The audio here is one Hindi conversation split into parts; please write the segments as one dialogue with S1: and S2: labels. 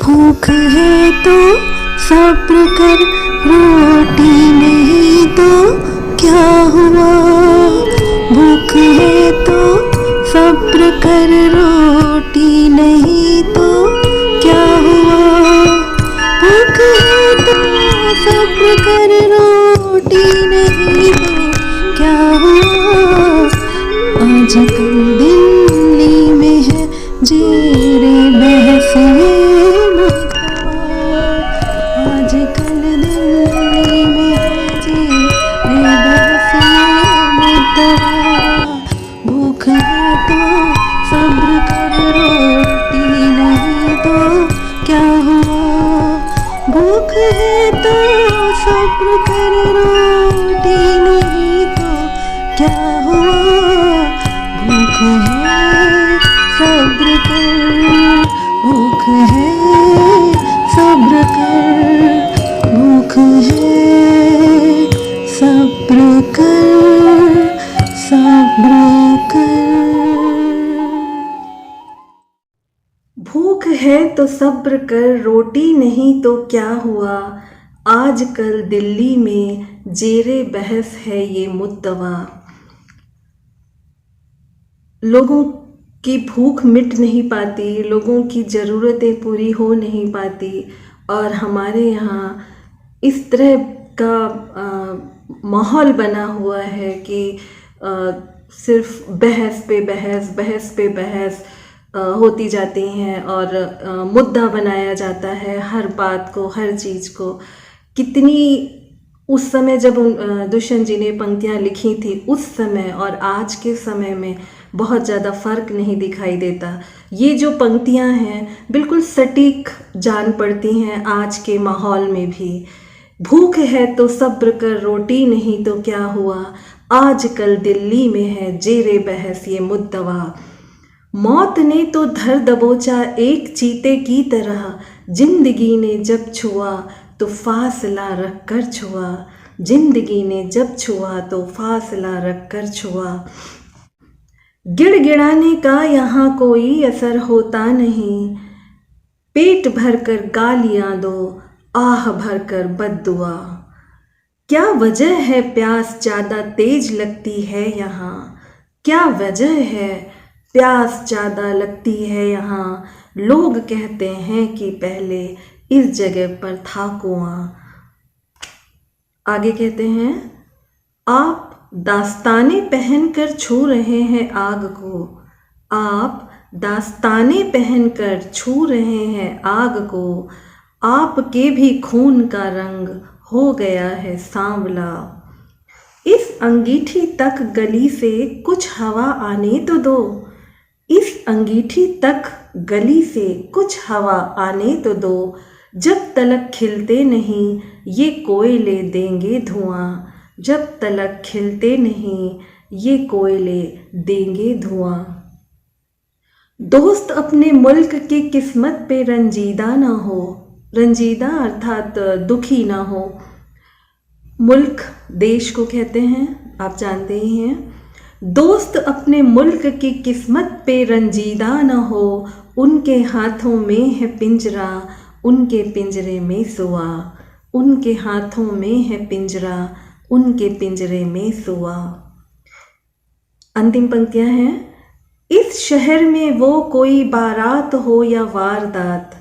S1: भूख है तो सब्र कर, रोटी नहीं तो क्या हुआ। भूख है तो सब्र कर, रोटी नहीं तो क्या हुआ। भूख है तो सब्र कर, रोटी नहीं तो क्या हुआ। आजकल दिल्ली में है जेरे बहस ये मुद्दा। आजकल दिल्ली में है जेरे बहस ये मुद्दा। भूख है तो सब्र कर, रोटी नहीं तो क्या हुआ। भूख है तो सब्र कर, रोटी नहीं तो क्या हुआ। भूख है सब्र कर, भूख है सब्र कर, भूख है सब्र कर, सब्र कर।
S2: भूख है तो सब्र कर, रोटी नहीं तो क्या हुआ। आजकल दिल्ली में जेरे बहस है ये मुद्दवा। लोगों की भूख मिट नहीं पाती, लोगों की ज़रूरतें पूरी हो नहीं पाती, और हमारे यहाँ इस तरह का माहौल बना हुआ है कि सिर्फ बहस पे बहस, बहस पे बहस होती जाती हैं, और मुद्दा बनाया जाता है हर बात को, हर चीज़ को। कितनी उस समय जब दुष्यंत जी ने पंक्तियाँ लिखी थी, उस समय और आज के समय में बहुत ज़्यादा फ़र्क नहीं दिखाई देता। ये जो पंक्तियाँ हैं बिल्कुल सटीक जान पड़ती हैं आज के माहौल में भी। भूख है तो सब्र कर, रोटी नहीं तो क्या हुआ। आजकल दिल्ली में है जेरे बहस ये मुद्दवा। मौत ने तो धर दबोचा एक चीते की तरह, जिंदगी ने जब छुआ तो फासला रख कर छुआ। जिंदगी ने जब छुआ तो फासला रख कर छुआ। गिड़गिड़ाने का यहाँ कोई असर होता नहीं, पेट भर कर गालियाँ दो, आह भर कर बद्दुआ। क्या वजह है प्यास ज़्यादा तेज लगती है यहाँ। क्या वजह है प्यास ज़्यादा लगती है यहाँ। लोग कहते हैं कि पहले इस जगह पर था कुआं। आगे कहते हैं, आप दास्ताने पहनकर छू रहे हैं आग को। आप दास्ताने पहनकर छू रहे हैं आग को। आपके भी खून का रंग हो गया है सांवला। इस अंगीठी तक गली से कुछ हवा आने तो दो। इस अंगीठी तक गली से कुछ हवा आने तो दो। जब तलक खिलते नहीं ये कोयले देंगे धुआं। जब तलक खिलते नहीं ये कोयले देंगे धुआं। दोस्त अपने मुल्क की किस्मत पे रंजीदा ना हो। रंजीदा अर्थात दुखी ना हो। मुल्क देश को कहते हैं, आप जानते ही हैं। दोस्त अपने मुल्क की किस्मत पे रंजीदा न हो। उनके हाथों में है पिंजरा, उनके पिंजरे में सुआ। उनके हाथों में है पिंजरा, उनके पिंजरे में सुआ। अंतिम पंक्तियां हैं। इस शहर में वो कोई बारात हो या वारदात।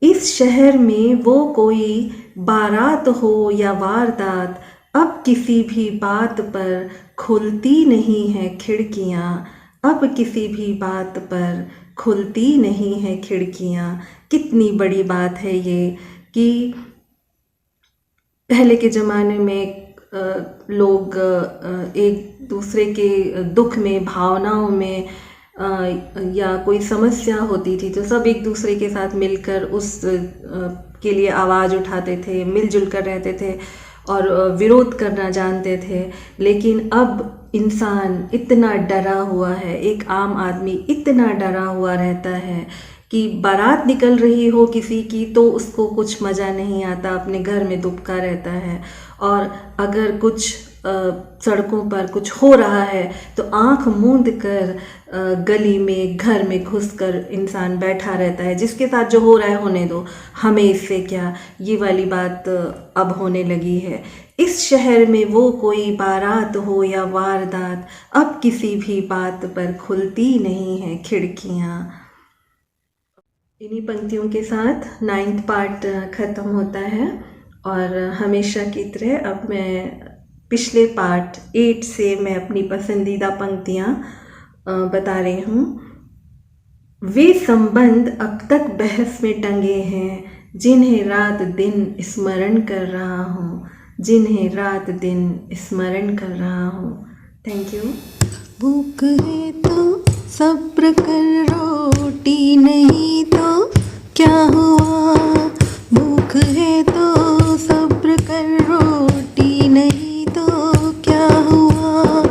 S2: इस शहर में वो कोई बारात हो या वारदात, अब किसी भी बात पर खुलती नहीं है खिड़कियाँ। अब किसी भी बात पर खुलती नहीं है खिड़कियाँ। कितनी बड़ी बात है ये कि पहले के ज़माने में लोग एक दूसरे के दुख में, भावनाओं में या कोई समस्या होती थी तो सब एक दूसरे के साथ मिलकर उस के लिए आवाज़ उठाते थे, मिलजुल कर रहते थे और विरोध करना जानते थे। लेकिन अब इंसान इतना डरा हुआ है, एक आम आदमी इतना डरा हुआ रहता है कि बारात निकल रही हो किसी की तो उसको कुछ मज़ा नहीं आता, अपने घर में दुबका रहता है। और अगर कुछ सड़कों पर कुछ हो रहा है तो आंख मूंद कर गली में घर में घुसकर इंसान बैठा रहता है, जिसके साथ जो हो रहा है होने दो, हमें इससे क्या, ये वाली बात अब होने लगी है। इस शहर में वो कोई बारात हो या वारदात, अब किसी भी बात पर खुलती नहीं है खिड़कियाँ। इन्हीं पंक्तियों के साथ 9th पार्ट ख़त्म होता है और हमेशा की तरह अब मैं पिछले पार्ट 8 से मैं अपनी पसंदीदा पंक्तियाँ बता रही हूँ। वे संबंध अब तक बहस में टंगे हैं, जिन्हें रात दिन स्मरण कर रहा हूँ, जिन्हें रात दिन स्मरण कर रहा हूँ। Thank you.
S1: भूख है तो सब्र कर, रोटी नहीं तो क्या हुआ। भूख है तो सब्र कर, रोटी नहीं तो क्या हुआ।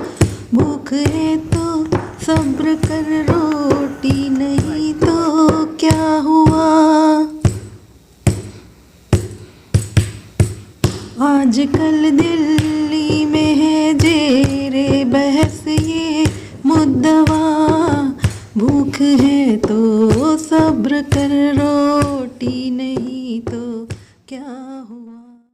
S1: भूख है तो सब्र कर, रोटी नहीं तो क्या हुआ। आजकल दिल्ली में है जेरे बहस ये मुद्दवा। भूख है तो सब्र कर, रोटी नहीं तो क्या हुआ।